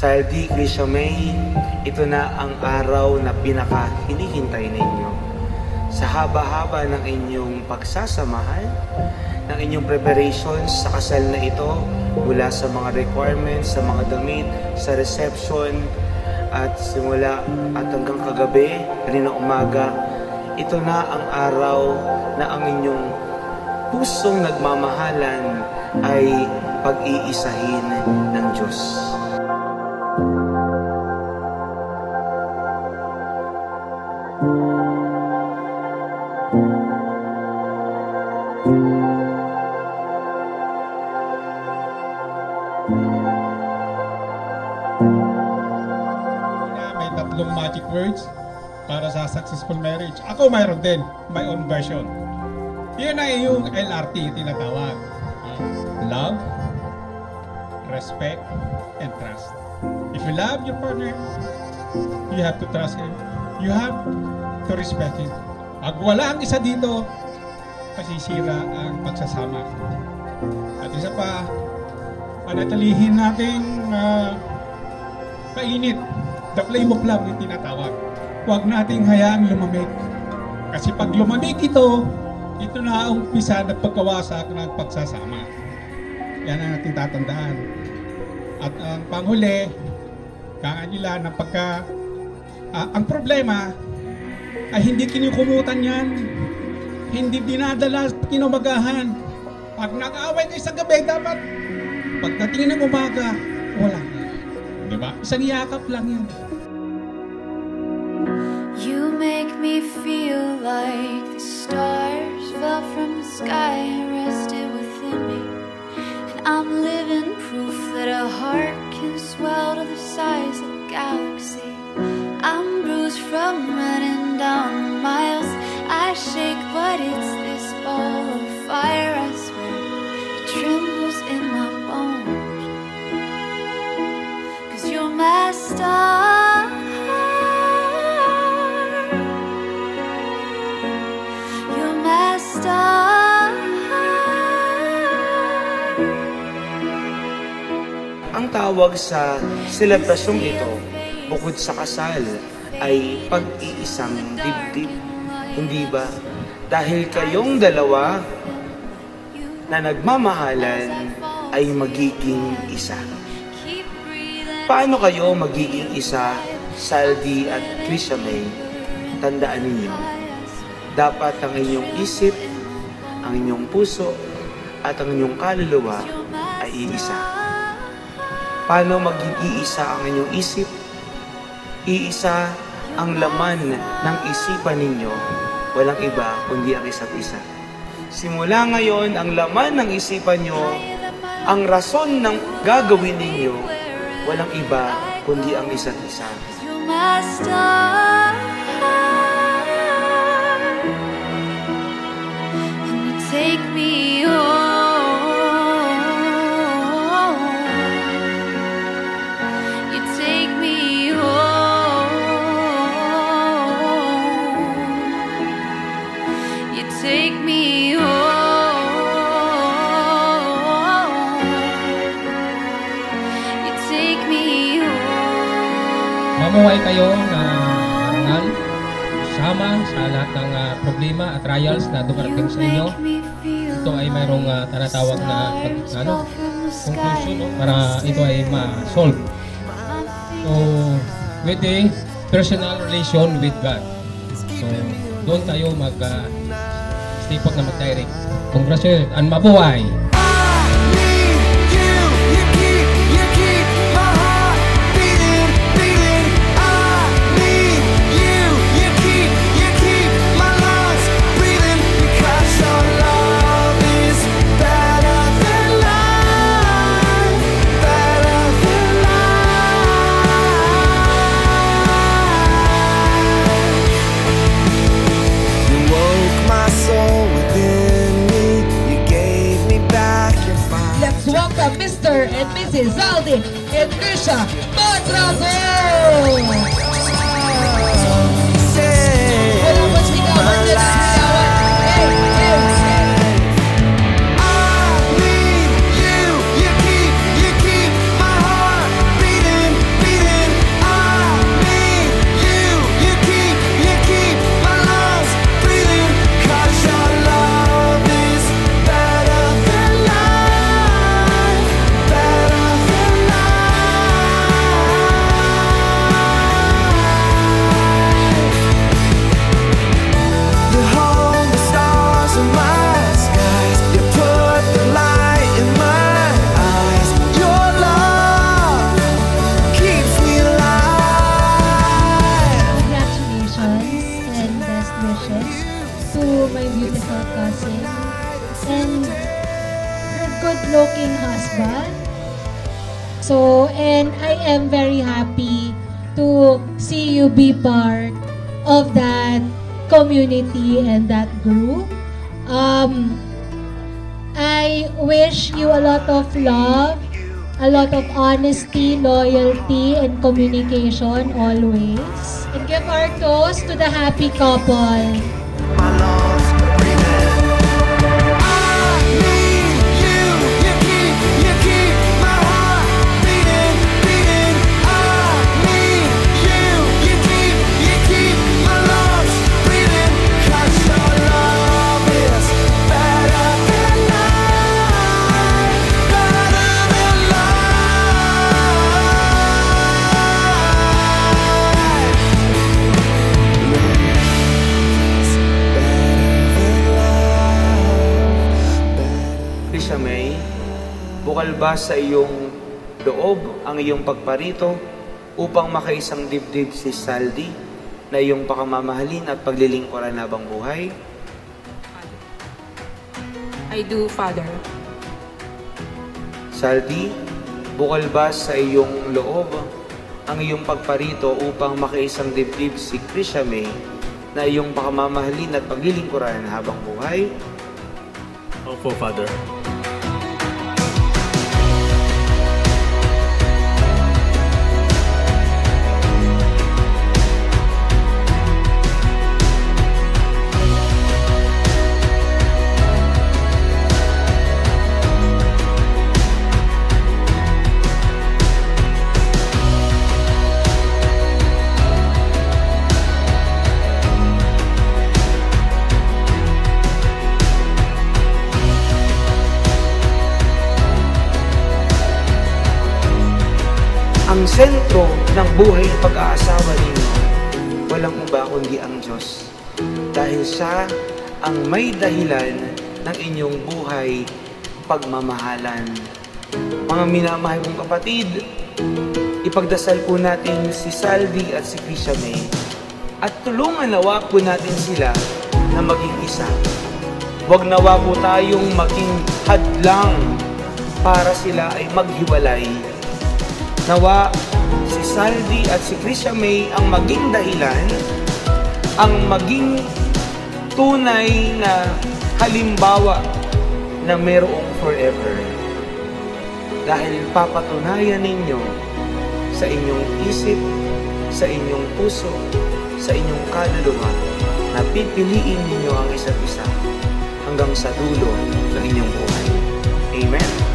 Saldi Grisha May, ito na ang araw na pinaka-hinihintay ninyo. Sa haba-haba ng inyong pagsasamahan, ng inyong preparations sa kasal na ito, mula sa mga requirements, sa mga damit, sa reception, at simula at hanggang kagabi, kanina umaga, ito na ang araw na ang inyong pusong nagmamahalan ay pag-iisahin ng Diyos. May tatlong magic words para sa successful marriage. Ako mayroon din, my own version. Yun ay yung LRT tinatawag. Love, respect, and trust. If you love your partner, you have to trust him. You have to respect him. Pag wala ang isa dito, masisira ang pagsasama. At isa pa, panatilihin natin kainit. The flame of love yung tinatawag. Huwag nating hayaang lumamig. Kasi pag lumamig ito na ang umpisa ng pagkawasak ng pagsasama. Yan ang ating tatandaan. At ang panghuli, kaan nila ng ang problema ay hindi kinukumutan yan. Hindi dinadala sa kinumagahan. Pag nag-aaway kayo sa gabi, dapat pagdating ng umaga, wala. Diba? Isang yakap lang yan. You make me feel like the stars fell from the sky and rested within me. And I'm living proof that a heart can swell to the size of a galaxy. I'm bruised from running down miles. I shake, but it's this ball of fire, I swear. It trembles in my bones. 'Cause you're my star. You're my star. Ang tawag sa selebrasyong ito, bukod sa kasal, ay pag-iisang dibdib. Hindi ba? Dahil kayong dalawa na nagmamahalan ay magiging isa. Paano kayo magiging isa, Saldi at Grisha May? Tandaan ninyo, dapat ang inyong isip, ang inyong puso, at ang inyong kaluluwa ay iisa. Paano maging iisa ang inyong isip? Iisa ang laman ng isipan ninyo, walang iba kundi ang isa't isa. Simula ngayon, ang laman ng isipan nyo, ang rason ng gagawin ninyo, walang iba kundi ang isa't isa. You're my star. And you take me home. You take me home. You take me home. You take me home. Mamuhay kayo na marangal, sama sa lahat ng problema at trials na dumarating sa inyo. Ito ay mayroong tinatawag na conclusion, no? Para ito ay ma-solve. So, with the personal relation with God. So, doon tayo mag-stipot na mag-direct. Congratulations and mabuhay! Mr. and Mrs. Saldi and Grisha Mondragon! Wala ba sigawan dyan ang sigawan? Hey! am very happy to see you be part of that community and that group. I wish you a lot of love, a lot of honesty, loyalty, and communication always. And give our toast to the happy couple. Krisha May, bukal ba sa iyong loob ang iyong pagparito upang makaisang dibdib si Saldi na iyong pakamamahalin at paglilingkuran habang buhay? I do, Father. Saldi, bukal ba sa iyong loob ang iyong pagparito upang makaisang dibdib si Krisha May na iyong pakamamahalin at paglilingkuran habang buhay? Opo, Father. Ang sentro ng buhay at pag-aasawa ninyo, walang iba kundi ang Diyos. Dahil siya ang may dahilan ng inyong buhay pagmamahalan. Mga minamahal kong kapatid, ipagdasal po natin si Saldi at si Krisha May at tulungan nawa po natin sila na maging isa. Huwag nawa po tayong maging hadlang para sila ay maghiwalay. Nawa si Saldi at si Krisha May ang maging dahilan, ang maging tunay na halimbawa na mayroong forever. Dahil papatunayan ninyo sa inyong isip, sa inyong puso, sa inyong kaluluwa na pipiliin ninyo ang isa't isa hanggang sa dulo ng inyong buhay. Amen.